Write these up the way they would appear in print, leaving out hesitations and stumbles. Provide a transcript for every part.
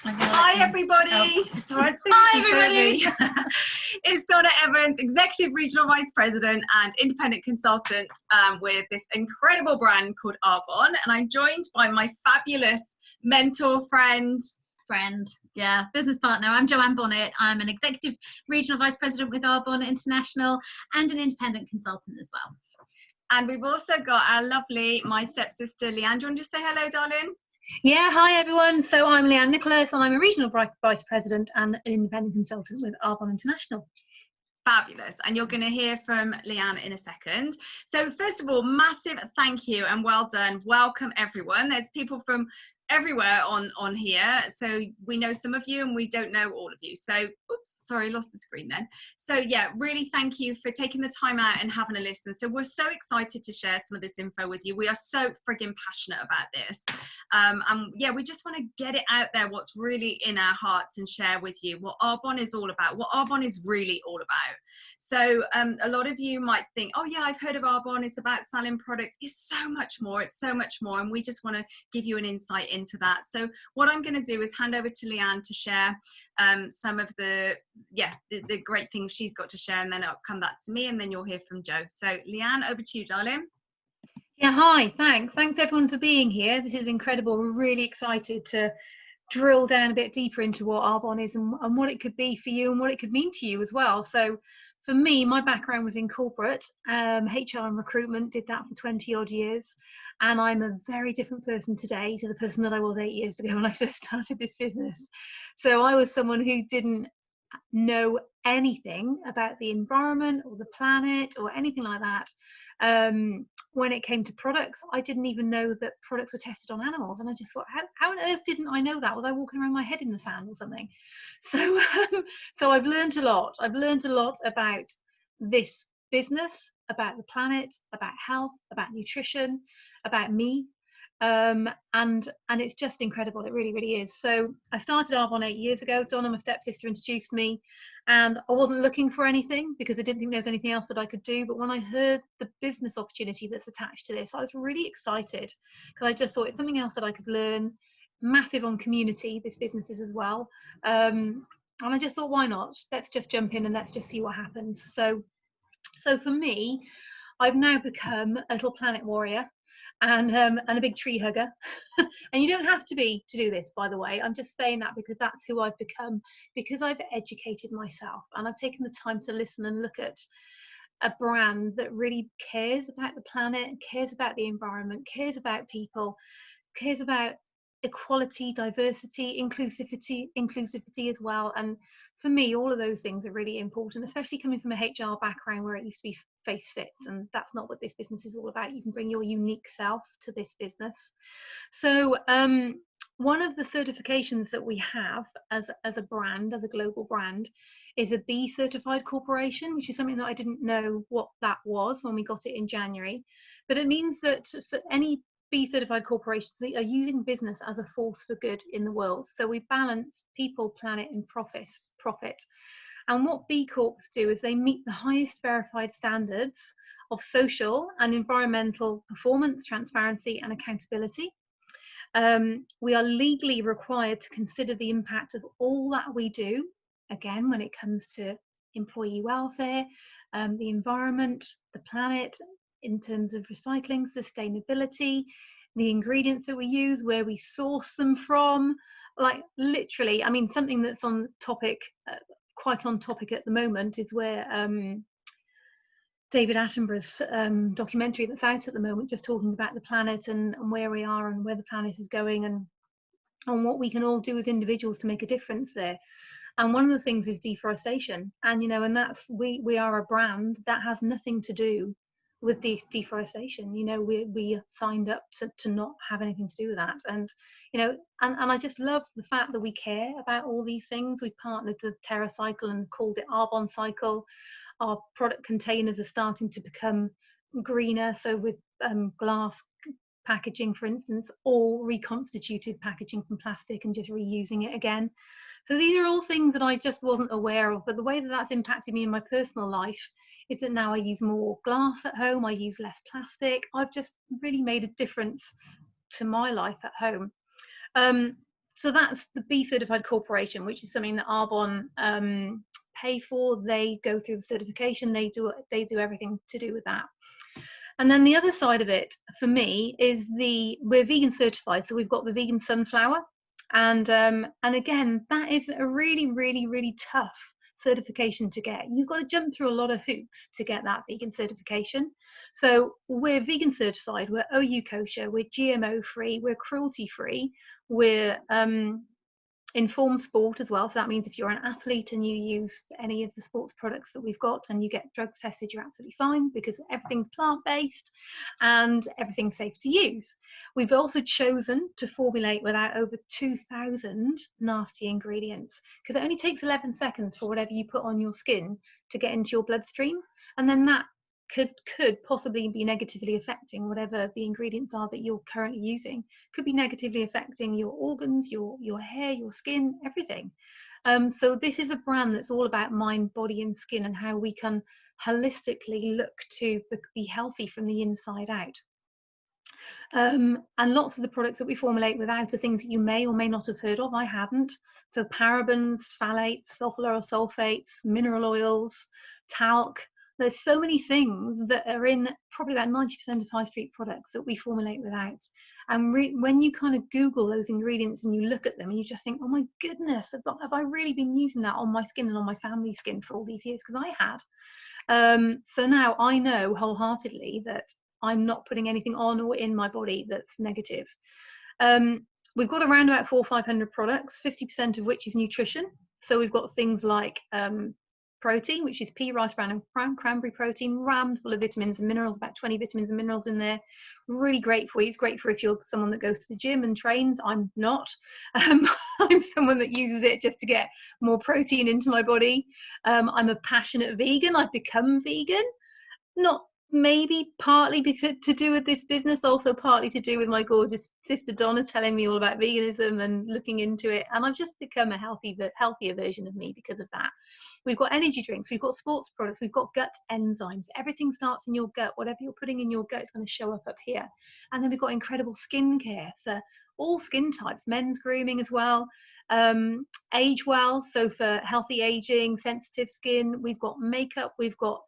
Hi everybody. Hi everybody. It's Donna Evans, Executive Regional Vice President and Independent Consultant with this incredible brand called Arbonne, and I'm joined by my fabulous mentor, business partner. I'm Joanne Bonnet. I'm an Executive Regional Vice President with Arbonne International and an Independent Consultant as well. And we've also got our lovely, my stepsister, Lianne. Do you want to just say hello, darling? Yeah, hi everyone. So I'm Lianne Nicholas and I'm a Regional Vice President and an Independent Consultant with Arbonne International. Fabulous. And you're going to hear from Lianne in a second. So first of all, massive thank you and well done. Welcome everyone. There's people from everywhere on here, so we know some of you and we don't know all of you, so oops, sorry, lost the screen then. So yeah, really thank you for taking the time out and having a listen. So we're so excited to share some of this info with you. We are so friggin' passionate about this, and yeah, we just want to get it out there, what's really in our hearts, and share with you what Arbonne is all about, what Arbonne is really all about. So a lot of you might think, oh yeah, I've heard of Arbonne, it's about selling products. It's so much more, and we just want to give you an insight into that. So what I'm going to do is hand over to Lianne to share some of the great things she's got to share, and then it'll come back to me, and then you'll hear from Joe. So Lianne, over to you, darling. Yeah, hi, thanks everyone for being here. This is incredible. We're really excited to drill down a bit deeper into what Arbonne is and what it could be for you and what it could mean to you as well. So for me, my background was in corporate, HR and recruitment, did that for 20 odd years. And I'm a very different person today to the person that I was 8 years ago when I first started this business. So I was someone who didn't know anything about the environment or the planet or anything like that. When it came to products, I didn't even know that products were tested on animals, and I just thought, how on earth didn't I know that? Was I walking around my head in the sand or something? So so I've learned a lot. I've learned a lot about this business, about the planet, about health, about nutrition, about me, and it's just incredible. It really is. So I started Arbonne 8 years ago. Donna, my stepsister, introduced me, and I wasn't looking for anything because I didn't think there was anything else that I could do. But when I heard the business opportunity that's attached to this, I was really excited because I just thought it's something else that I could learn. Massive on community, this business is as well, and I just thought, why not? Let's just jump in and let's just see what happens. So for me, I've now become a little planet warrior and a big tree hugger. And you don't have to be to do this, by the way. I'm just saying that because that's who I've become, because I've educated myself and I've taken the time to listen and look at a brand that really cares about the planet, cares about the environment, cares about people, cares about equality, diversity, inclusivity as well. And for me, all of those things are really important, especially coming from a HR background where it used to be face fits, and that's not what this business is all about. You can bring your unique self to this business. So one of the certifications that we have as a brand, as a global brand, is a B certified corporation, which is something that I didn't know what that was when we got it in January. But it means that for any B certified corporations, they are using business as a force for good in the world. So we balance people, planet, and profit. And what B Corps do is they meet the highest verified standards of social and environmental performance, transparency, and accountability. We are legally required to consider the impact of all that we do, again, when it comes to employee welfare, the environment, the planet, in terms of recycling, sustainability, the ingredients that we use, where we source them from, like literally, I mean, something that's on topic, quite on topic at the moment is where David Attenborough's documentary that's out at the moment, just talking about the planet and where we are and where the planet is going, and what we can all do as individuals to make a difference there. And one of the things is deforestation, and and that's we are a brand that has nothing to do with deforestation. We signed up to not have anything to do with that, and and I just love the fact that we care about all these things. We partnered with TerraCycle and called it Arbonne Cycle. Our product containers are starting to become greener, so with glass packaging, for instance, or reconstituted packaging from plastic and just reusing it again. So these are all things that I just wasn't aware of, but the way that that's impacted me in my personal life is that now I use more glass at home, I use less plastic. I've just really made a difference to my life at home. So that's the B certified corporation, which is something that Arbonne pay for. They go through the certification. They do everything to do with that. And then the other side of it for me is we're vegan certified, so we've got the vegan sunflower, and again, that is a really, really, really tough certification to get. You've got to jump through a lot of hoops to get that vegan certification. So we're vegan certified, we're OU kosher, we're GMO free, we're cruelty free, we're informed sport as well. So that means if you're an athlete and you use any of the sports products that we've got and you get drugs tested, you're absolutely fine, because everything's plant-based and everything's safe to use. We've also chosen to formulate without over 2,000 nasty ingredients, because it only takes 11 seconds for whatever you put on your skin to get into your bloodstream, and then that could possibly be negatively affecting whatever the ingredients are that you're currently using. Could be negatively affecting your organs, your hair, your skin, everything. So this is a brand that's all about mind, body and skin, and how we can holistically look to be healthy from the inside out. And lots of the products that we formulate without are things that you may or may not have heard of. I hadn't. So parabens, phthalates, sulfur sulfates, mineral oils, talc. There's so many things that are in probably about 90% of high street products that we formulate without. And when you kind of Google those ingredients and you look at them and you just think, oh my goodness, have I really been using that on my skin and on my family's skin for all these years? Because I had. So now I know wholeheartedly that I'm not putting anything on or in my body that's negative. We've got around about 400 or 500 products, 50% of which is nutrition. So we've got things like protein, which is pea, rice bran and cranberry protein, rammed full of vitamins and minerals, about 20 vitamins and minerals in there. Really great for you. It's great for if you're someone that goes to the gym and trains. I'm not. I'm someone that uses it just to get more protein into my body. I'm a passionate vegan. I've become vegan, not maybe partly because to do with this business, also partly to do with my gorgeous sister Donna telling me all about veganism and looking into it, and I've just become a healthier version of me because of that. We've got energy drinks, we've got sports products, we've got gut enzymes. Everything starts in your gut. Whatever you're putting in your gut is going to show up here. And then we've got incredible skincare for all skin types, men's grooming as well, age well, so for healthy aging, sensitive skin. We've got makeup, we've got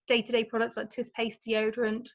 day-to-day products like toothpaste, deodorant,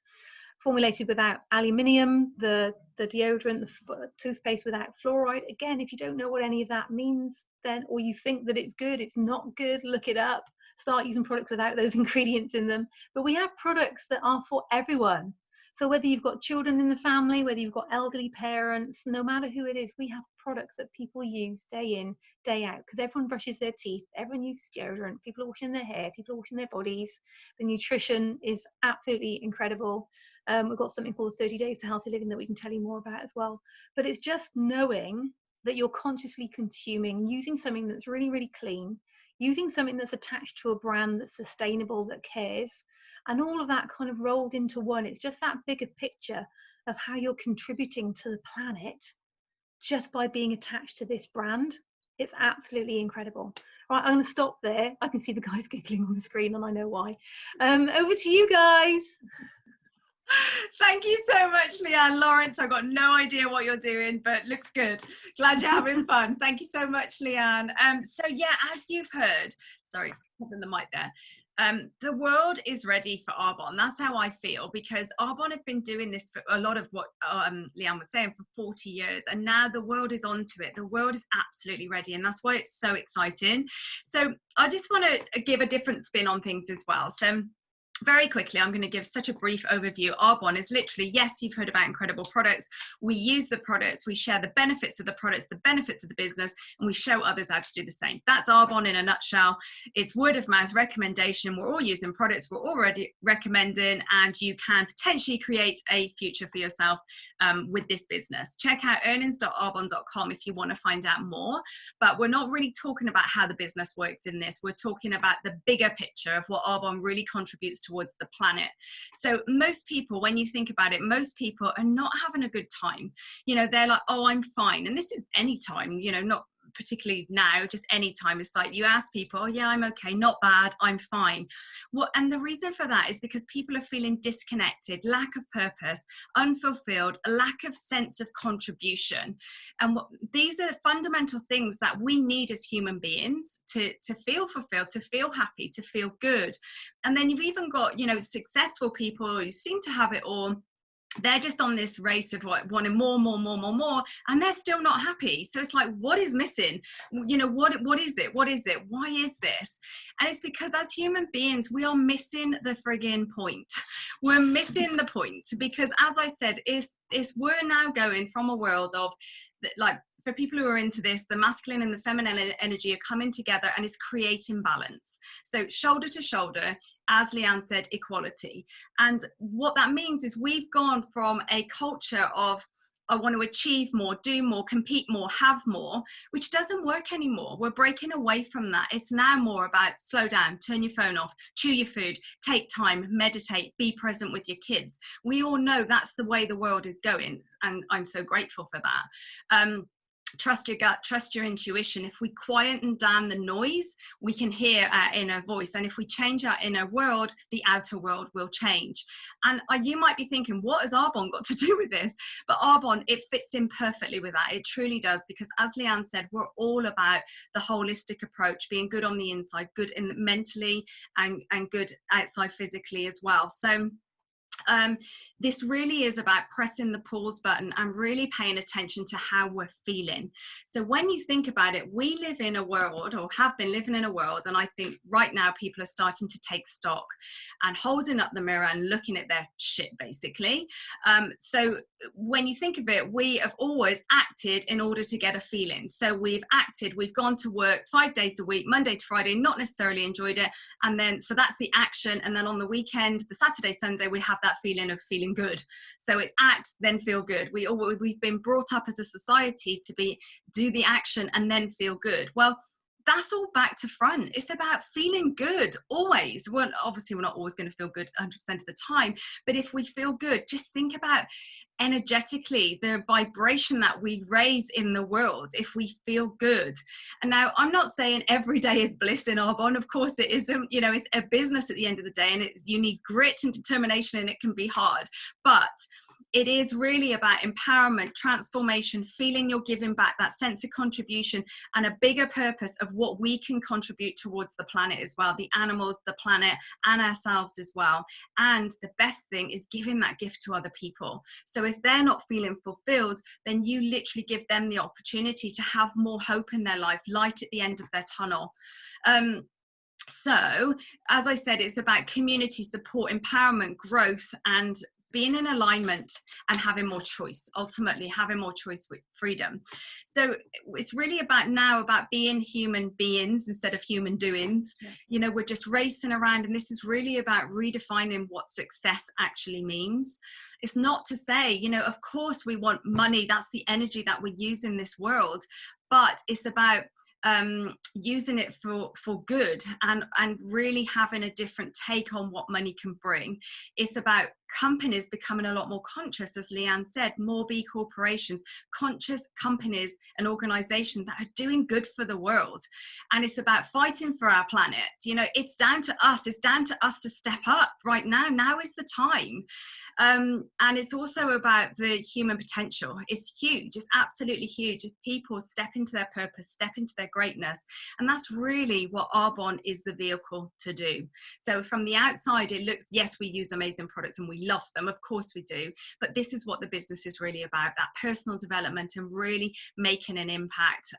formulated without aluminium, the deodorant, the toothpaste without fluoride. Again, if you don't know what any of that means, then, or you think that it's good, it's not good, look it up. Start using products without those ingredients in them. But we have products that are for everyone. So whether you've got children in the family, whether you've got elderly parents, no matter who it is, we have products that people use day in, day out, because everyone brushes their teeth, everyone uses deodorant, people are washing their hair, people are washing their bodies. The nutrition is absolutely incredible. We've got something called 30 Days to Healthy Living that we can tell you more about as well. But it's just knowing that you're consciously consuming, using something that's really, really clean, using something that's attached to a brand that's sustainable, that cares, and all of that kind of rolled into one. It's just that bigger picture of how you're contributing to the planet just by being attached to this brand. It's absolutely incredible. Right, I'm going to stop there. I can see the guys giggling on the screen and I know why. Over to you guys. Thank you so much, Lianne. Lawrence, I've got no idea what you're doing, but looks good. Glad you're having fun. Thank you so much, Lianne. So yeah, as you've heard, sorry, popping the mic there. The world is ready for Arbonne. That's how I feel, because Arbonne have been doing this for a lot of what Lianne was saying for 40 years, and now the world is onto it. The world is absolutely ready, and that's why it's so exciting. So I just want to give a different spin on things as well. So very quickly, I'm going to give such a brief overview. Arbonne is literally, yes, you've heard about incredible products. We use the products, we share the benefits of the products, the benefits of the business, and we show others how to do the same. That's Arbonne in a nutshell. It's word of mouth recommendation. We're all using products we're already recommending, and you can potentially create a future for yourself with this business. Check out earnings.arbonne.com if you want to find out more. But we're not really talking about how the business works in this. We're talking about the bigger picture of what Arbonne really contributes towards the planet. So most people, when you think about it, most people are not having a good time. You know, they're like, oh, I'm fine. And this is any time, you know, not particularly now, just any time, it's like you ask people, oh yeah, I'm okay, not bad, I'm fine. And the reason for that is because people are feeling disconnected, lack of purpose, unfulfilled, a lack of sense of contribution. And these are fundamental things that we need as human beings to feel fulfilled, to feel happy, to feel good. And then you've even got, you know, successful people who seem to have it all. They're just on this race of wanting more, and they're still not happy. So it's like, what is missing? You know, what is it? What is it? Why is this? And it's because as human beings, we are missing the friggin' point. We're missing the point, because as I said, we're now going from a world of, like, for people who are into this, the masculine and the feminine energy are coming together, and it's creating balance. So shoulder to shoulder, as Lianne said, equality. And what that means is we've gone from a culture of, I want to achieve more, do more, compete more, have more, which doesn't work anymore. We're breaking away from that. It's now more about slow down, turn your phone off, chew your food, take time, meditate, be present with your kids. We all know that's the way the world is going, and I'm so grateful for that. Trust your gut, trust your intuition. If we quieten down the noise, we can hear our inner voice. And if we change our inner world, the outer world will change. And you might be thinking, what has Arbonne got to do with this? But Arbonne, it fits in perfectly with that. It truly does, because as Lianne said, we're all about the holistic approach, being good on the inside, good mentally, and good outside physically as well. So this really is about pressing the pause button and really paying attention to how we're feeling. So when you think about it, we live in a world, or have been living in a world, and I think right now people are starting to take stock and holding up the mirror and looking at their shit, basically. So when you think of it, we have always acted in order to get a feeling. So we've gone to work 5 days a week, Monday to Friday, not necessarily enjoyed it, and then so that's the action, and then on the weekend, the Saturday, Sunday, we have that feeling of feeling good. So it's act, then feel good. We've been brought up as a society to do the action and then feel good. Well, that's all back to front. It's about feeling good always. Obviously we're not always going to feel good 100% of the time, but if we feel good, just think about energetically the vibration that we raise in the world if we feel good. And now I'm not saying every day is bliss in Arbonne. Of course it isn't. You know, it's a business at the end of the day, and you need grit and determination, and it can be hard, but it is really about empowerment, transformation, feeling you're giving back, that sense of contribution, and a bigger purpose of what we can contribute towards the planet as well, the animals, the planet, and ourselves as well. And the best thing is giving that gift to other people. So if they're not feeling fulfilled, then you literally give them the opportunity to have more hope in their life, light at the end of their tunnel. So, as I said, it's about community support, empowerment, growth, and being in alignment and having more choice, ultimately having more choice with freedom. So it's really about being human beings instead of human doings. Yeah. You know, we're just racing around, and this is really about redefining what success actually means. It's not to say, you know, of course we want money, that's the energy that we use in this world, but it's about using it for good, and really having a different take on what money can bring. It's about companies becoming a lot more conscious, as Lianne said, more B corporations, conscious companies and organizations that are doing good for the world. And it's about fighting for our planet. You know, it's down to us to step up right now. Now is the time. And it's also about the human potential. It's huge. It's absolutely huge. If people step into their purpose, step into their greatness. And that's really what Arbonne is the vehicle to do. So from the outside, it looks, yes, we use amazing products and we love them. Of course we do. But this is what the business is really about, that personal development and really making an impact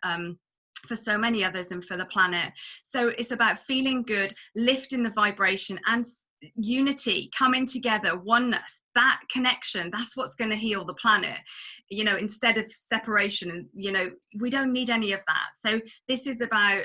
for so many others and for the planet. So it's about feeling good, lifting the vibration, and unity, coming together, oneness, that connection. That's what's going to heal the planet, you know, instead of separation. And, you know, we don't need any of that. So this is about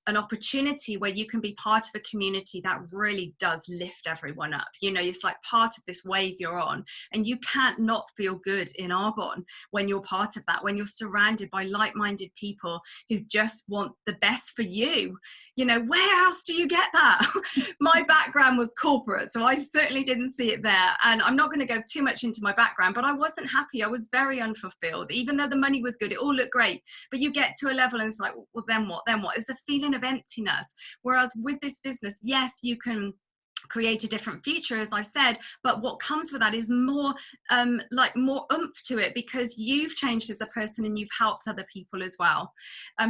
an opportunity where you can be part of a community that really does lift everyone up. You know, it's like part of this wave you're on, and you can't not feel good in Arbonne when you're part of that, when you're surrounded by like-minded people who just want the best for you. You know, where else do you get that? My background was corporate, so I certainly didn't see it there. And I'm not going to go too much into my background, but I wasn't happy. I was very unfulfilled, even though the money was good. It all looked great, but you get to a level and it's like, well, then what? It's a feeling of emptiness. Whereas with this business, yes, you can create a different future, as I've said, but what comes with that is more more oomph to it, because you've changed as a person and you've helped other people as well.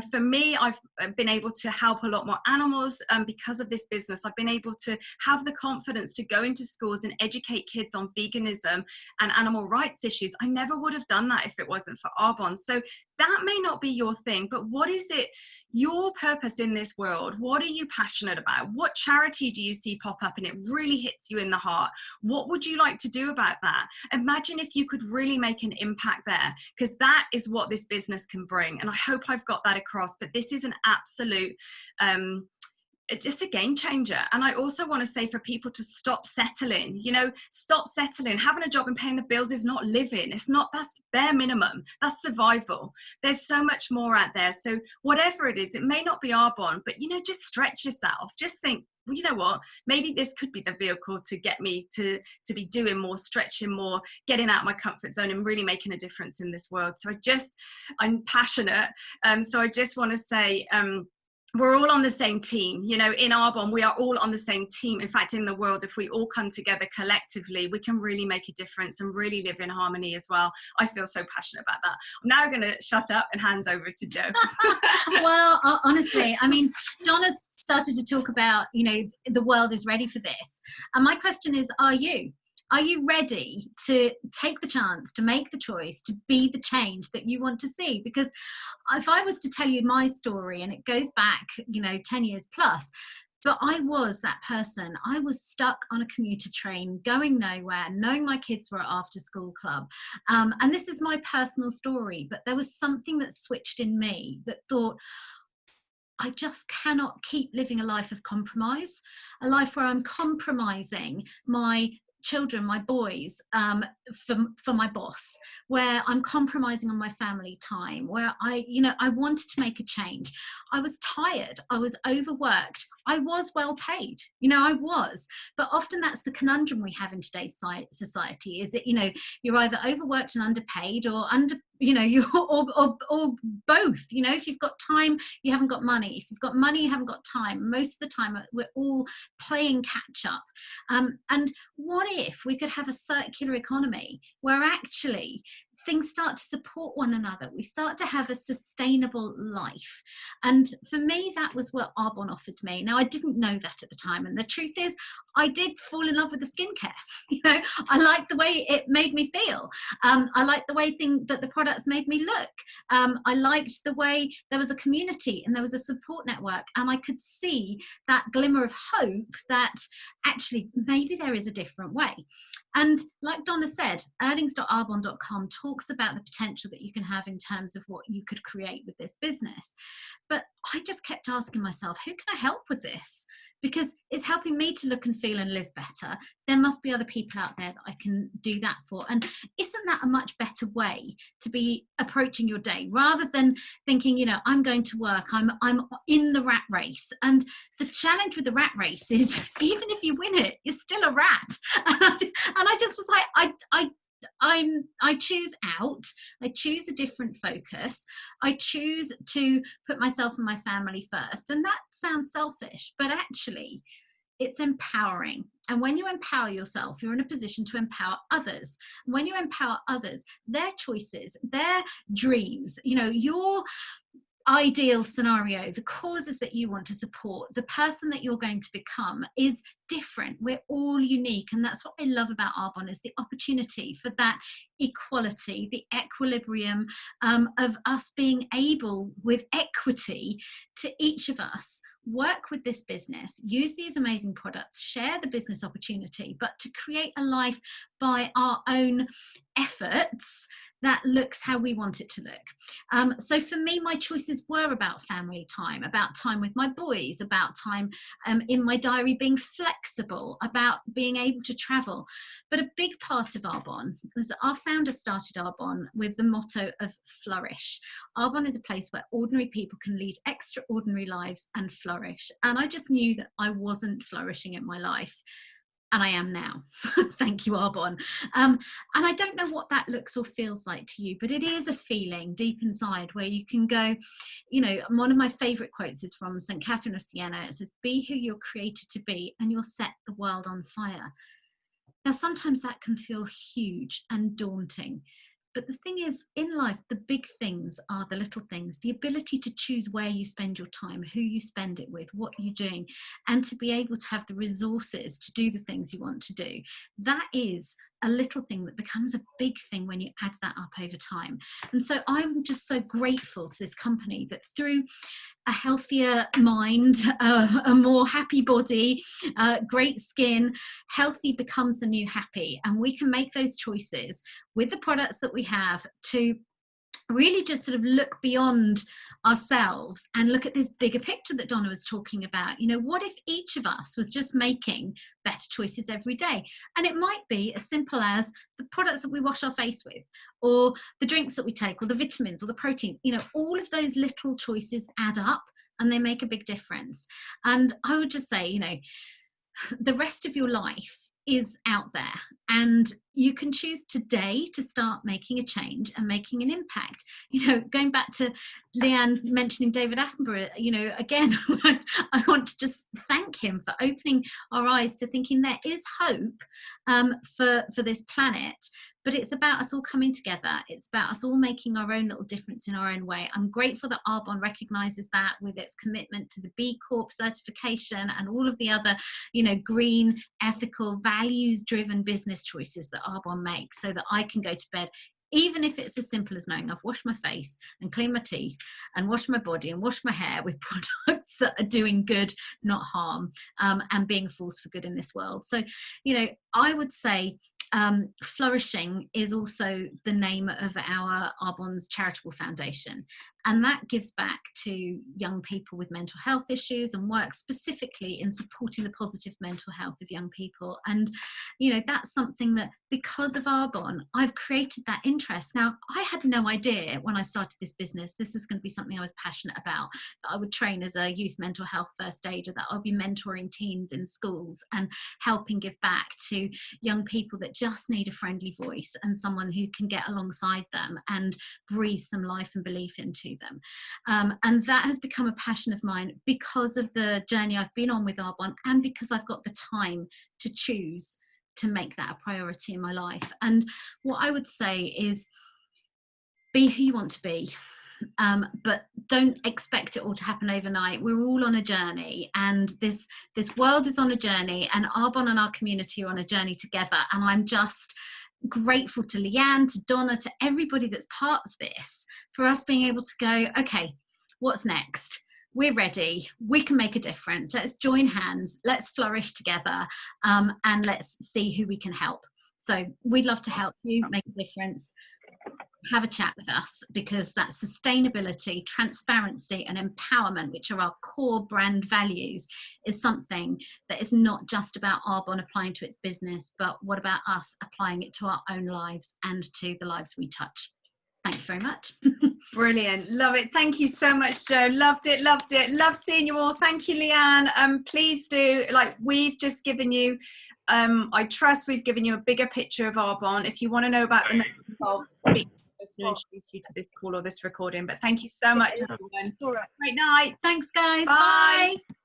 For me, I've been able to help a lot more animals because of this business. I've been able to have the confidence to go into schools and educate kids on veganism and animal rights issues. I never would have done that if it wasn't for Arbonne. So that may not be your thing, but what is it, your purpose in this world? What are you passionate about? What charity do you see pop up and it really hits you in the heart? What would you like to do about that? Imagine if you could really make an impact there, because that is what this business can bring. And I hope I've got that across, but this is an absolute just a game changer. And I also want to say for people to stop settling, you know, stop settling. Having a job and paying the bills is not living. It's not, that's bare minimum. That's survival. There's so much more out there. So whatever it is, it may not be Arbonne, but, you know, just stretch yourself. Just think, well, you know what, maybe this could be the vehicle to get me to be doing more, stretching more, getting out of my comfort zone and really making a difference in this world. So I'm passionate. So I just want to say, we're all on the same team. You know, in Arbonne, we are all on the same team. In fact, in the world, if we all come together collectively, we can really make a difference and really live in harmony as well. I feel so passionate about that. I'm now going to shut up and hand over to Jo. Well, honestly, I mean, Donna's started to talk about, you know, the world is ready for this. And my question is, are you? Are you ready to take the chance, to make the choice, to be the change that you want to see? Because if I was to tell you my story, and it goes back, you know, 10 years plus, but I was that person. I was stuck on a commuter train, going nowhere, knowing my kids were at after school club. And this is my personal story, but there was something that switched in me that thought, I just cannot keep living a life of compromise, a life where I'm compromising my children, my boys, for my boss, where I'm compromising on my family time, where I wanted to make a change. I was tired, I was overworked, I was well paid, you know, I was, but often that's the conundrum we have in today's society, is that, you know, you're either overworked and underpaid, or or both. You know, if you've got time, you haven't got money. If you've got money, you haven't got time. Most of the time, we're all playing catch up. And what if we could have a circular economy where actually things start to support one another? We start to have a sustainable life. And for me, that was what Arbonne offered me. Now, I didn't know that at the time. And the truth is, I did fall in love with the skincare. You know, I liked the way it made me feel. I liked the way that the products made me look. I liked the way there was a community and there was a support network. And I could see that glimmer of hope that actually maybe there is a different way. And like Donna said, earnings.arbonne.com talks about the potential that you can have in terms of what you could create with this business. But I just kept asking myself, who can I help with this? Because it's helping me to look and feel and live better. There must be other people out there that I can do that for. And isn't that a much better way to be approaching your day, rather than thinking, you know, I'm going to work, I'm in the rat race. And the challenge with the rat race is, even if you win it, you're still a rat. And I just was like, I choose out, I choose a different focus, I choose to put myself and my family first. And that sounds selfish, but actually it's empowering. And when you empower yourself, you're in a position to empower others. When you empower others, their choices, their dreams, you know, your ideal scenario, the causes that you want to support, the person that you're going to become is different, we're all unique, and that's what I love about Arbonne, is the opportunity for that equality, the equilibrium of us being able, with equity, to each of us work with this business, use these amazing products, share the business opportunity, but to create a life by our own efforts that looks how we want it to look. So for me, my choices were about family time, about time with my boys, about time in my diary being flexible, about being able to travel. But a big part of Arbonne was that our founder started Arbonne with the motto of flourish. Arbonne is a place where ordinary people can lead extraordinary lives and flourish. And I just knew that I wasn't flourishing in my life. And I am now. Thank you, Arbonne. And I don't know what that looks or feels like to you, but it is a feeling deep inside where you can go, you know, one of my favorite quotes is from St. Catherine of Siena. It says, "Be who you're created to be and you'll set the world on fire." Now, sometimes that can feel huge and daunting. But the thing is, in life, the big things are the little things. The ability to choose where you spend your time, who you spend it with, what you're doing, and to be able to have the resources to do the things you want to do. That is a little thing that becomes a big thing when you add that up over time. And so I'm just so grateful to this company that through a healthier mind, a more happy body, great skin, healthy becomes the new happy. And we can make those choices with the products that we have to really just sort of look beyond ourselves and look at this bigger picture that Donna was talking about. You know, what if each of us was just making better choices every day? And it might be as simple as the products that we wash our face with, or the drinks that we take, or the vitamins, or the protein. You know, all of those little choices add up and they make a big difference. And I would just say, you know, the rest of your life is out there, and you can choose today to start making a change and making an impact. You know, going back to Lianne mentioning David Attenborough, you know, again, I want to just thank him for opening our eyes to thinking there is hope for this planet. But it's about us all coming together. It's about us all making our own little difference in our own way. I'm grateful that Arbonne recognises that with its commitment to the B Corp certification and all of the other, you know, green, ethical, values-driven business choices that Arbonne makes, so that I can go to bed, even if it's as simple as knowing I've washed my face and cleaned my teeth and washed my body and washed my hair with products that are doing good, not harm, and being a force for good in this world. So, you know, I would say flourishing is also the name of our Arbonne's charitable foundation, and that gives back to young people with mental health issues and works specifically in supporting the positive mental health of young people. And you know, that's something that, because of Arbonne, I've created that interest. Now, I had no idea when I started this business this is going to be something I was passionate about, that I would train as a youth mental health first aider, that I'll be mentoring teens in schools and helping give back to young people that just need a friendly voice and someone who can get alongside them and breathe some life and belief into them. And that has become a passion of mine because of the journey I've been on with Arbonne, and because I've got the time to choose to make that a priority in my life. And what I would say is, be who you want to be. But don't expect it all to happen overnight. We're all on a journey, and this world is on a journey, and Arbonne and our community are on a journey together. And I'm just grateful to Lianne, to Donna, to everybody that's part of this, for us being able to go, okay, what's next? We're ready. We can make a difference. Let's join hands. Let's flourish together, and let's see who we can help. So we'd love to help you make a difference. Have a chat with us, because that sustainability, transparency and empowerment, which are our core brand values, is something that is not just about Arbonne applying to its business, but what about us applying it to our own lives and to the lives we touch. Thank you very much. Brilliant. Love it. Thank you so much, Jo. Loved it. Loved it. Love seeing you all. Thank you, Lianne. Please do, like we've just given you, I trust we've given you a bigger picture of Arbonne. If you want to know about the next results, speak to the person who introduced you to this call or this recording. But thank you so much, everyone. All right. Great night. Thanks, guys. Bye. Bye.